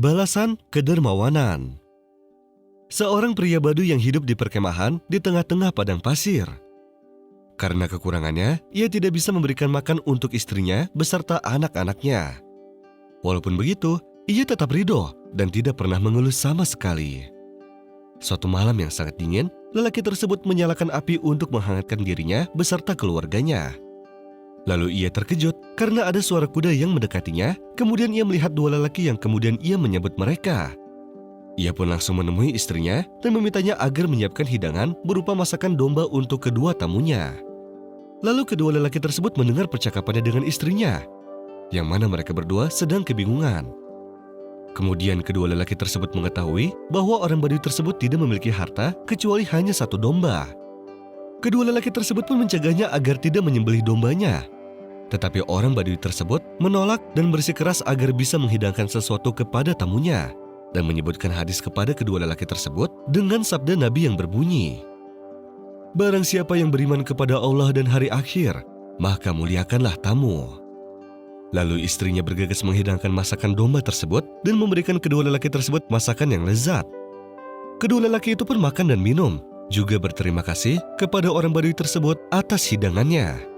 Balasan kedermawanan. Seorang pria Baduy yang hidup di perkemahan di tengah-tengah padang pasir. Karena kekurangannya, ia tidak bisa memberikan makan untuk istrinya beserta anak-anaknya. Walaupun begitu, ia tetap ridho dan tidak pernah mengeluh sama sekali. Suatu malam yang sangat dingin, lelaki tersebut menyalakan api untuk menghangatkan dirinya beserta keluarganya. Lalu ia terkejut karena ada suara kuda yang mendekatinya, kemudian ia melihat dua lelaki yang kemudian ia menyambut mereka. Ia pun langsung menemui istrinya dan memintanya agar menyiapkan hidangan berupa masakan domba untuk kedua tamunya. Lalu kedua lelaki tersebut mendengar percakapannya dengan istrinya, yang mana mereka berdua sedang kebingungan. Kemudian kedua lelaki tersebut mengetahui bahwa orang Baduy tersebut tidak memiliki harta kecuali hanya satu domba. Kedua lelaki tersebut pun mencegahnya agar tidak menyembelih dombanya. Tetapi orang Baduy tersebut menolak dan bersikeras agar bisa menghidangkan sesuatu kepada tamunya dan menyebutkan hadis kepada kedua lelaki tersebut dengan sabda Nabi yang berbunyi, "Barang siapa yang beriman kepada Allah dan hari akhir, maka muliakanlah tamu." Lalu istrinya bergegas menghidangkan masakan domba tersebut dan memberikan kedua lelaki tersebut masakan yang lezat. Kedua lelaki itu pun makan dan minum, juga berterima kasih kepada orang Baduy tersebut atas hidangannya.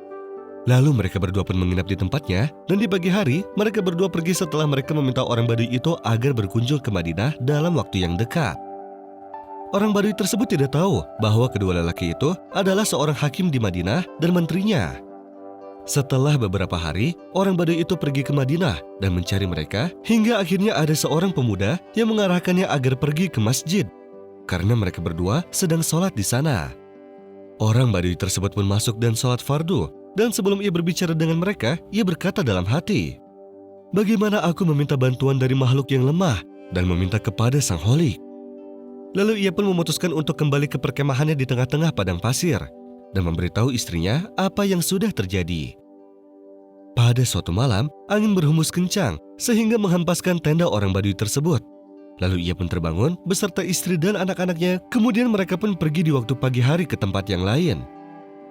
Lalu mereka berdua pun menginap di tempatnya, dan di pagi hari mereka berdua pergi setelah mereka meminta orang Baduy itu agar berkunjung ke Madinah dalam waktu yang dekat. Orang Baduy tersebut tidak tahu bahwa kedua lelaki itu adalah seorang hakim di Madinah dan menterinya. Setelah beberapa hari, orang Baduy itu pergi ke Madinah dan mencari mereka, hingga akhirnya ada seorang pemuda yang mengarahkannya agar pergi ke masjid, karena mereka berdua sedang sholat di sana. Orang Baduy tersebut pun masuk dan sholat fardu, dan sebelum ia berbicara dengan mereka, ia berkata dalam hati, "Bagaimana aku meminta bantuan dari makhluk yang lemah dan meminta kepada Sang Holik?" Lalu ia pun memutuskan untuk kembali ke perkemahannya di tengah-tengah padang pasir dan memberitahu istrinya apa yang sudah terjadi. Pada suatu malam, angin berhembus kencang sehingga menghempaskan tenda orang Baduy tersebut. Lalu ia pun terbangun beserta istri dan anak-anaknya, kemudian mereka pun pergi di waktu pagi hari ke tempat yang lain.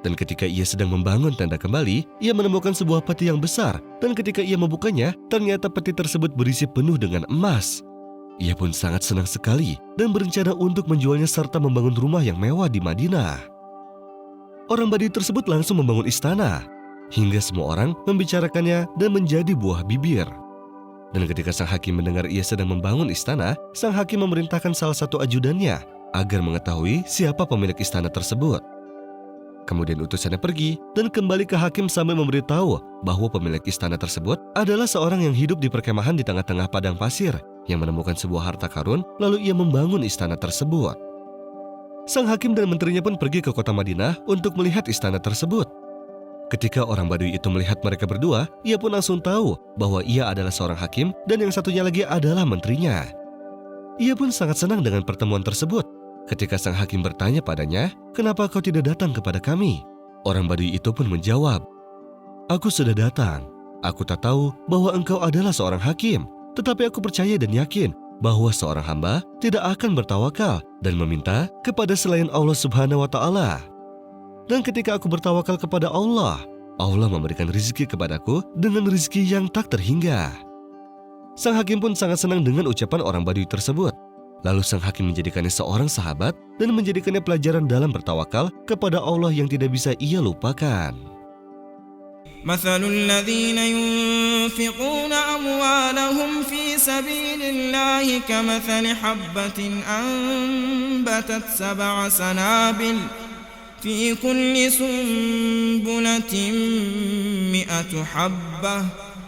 Dan ketika ia sedang membangun tenda kembali, ia menemukan sebuah peti yang besar, dan ketika ia membukanya, ternyata peti tersebut berisi penuh dengan emas. Ia pun sangat senang sekali dan berencana untuk menjualnya serta membangun rumah yang mewah di Madinah. Orang Baduy tersebut langsung membangun istana, hingga semua orang membicarakannya dan menjadi buah bibir. Dan ketika sang hakim mendengar ia sedang membangun istana, sang hakim memerintahkan salah satu ajudannya agar mengetahui siapa pemilik istana tersebut. Kemudian utusannya pergi dan kembali ke hakim sambil memberitahu bahwa pemilik istana tersebut adalah seorang yang hidup di perkemahan di tengah-tengah padang pasir yang menemukan sebuah harta karun, lalu ia membangun istana tersebut. Sang hakim dan menterinya pun pergi ke kota Madinah untuk melihat istana tersebut. Ketika orang Baduy itu melihat mereka berdua, ia pun langsung tahu bahwa ia adalah seorang hakim dan yang satunya lagi adalah menterinya. Ia pun sangat senang dengan pertemuan tersebut. Ketika sang hakim bertanya padanya, "Kenapa kau tidak datang kepada kami?" Orang Baduy itu pun menjawab, "Aku sudah datang. Aku tak tahu bahwa engkau adalah seorang hakim, tetapi aku percaya dan yakin bahwa seorang hamba tidak akan bertawakal dan meminta kepada selain Allah Subhanahu wa Ta'ala. Dan ketika aku bertawakal kepada Allah, Allah memberikan rezeki kepadaku dengan rezeki yang tak terhingga." Sang hakim pun sangat senang dengan ucapan orang Baduy tersebut. Lalu sang hakim menjadikannya seorang sahabat dan menjadikannya pelajaran dalam bertawakal kepada Allah yang tidak bisa ia lupakan. مثل الذين ينفقون أموالهم في سبيل الله كمثل حبة أنبتت 7 سنابل في كل سنبلة 100 حبة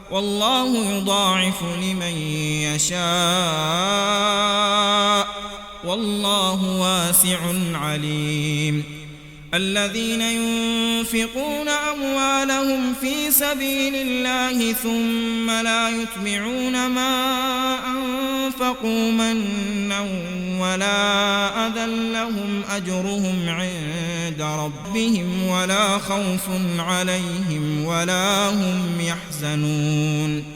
والله يضاعف لمن يشاء والله واسع عليم. الذين ينفقون أموالهم في سبيل الله ثم لا يتبعون ما أنفقوا منا ولا أذى لهم أجرهم عند ربهم ولا خوف عليهم ولا هم يحزنون.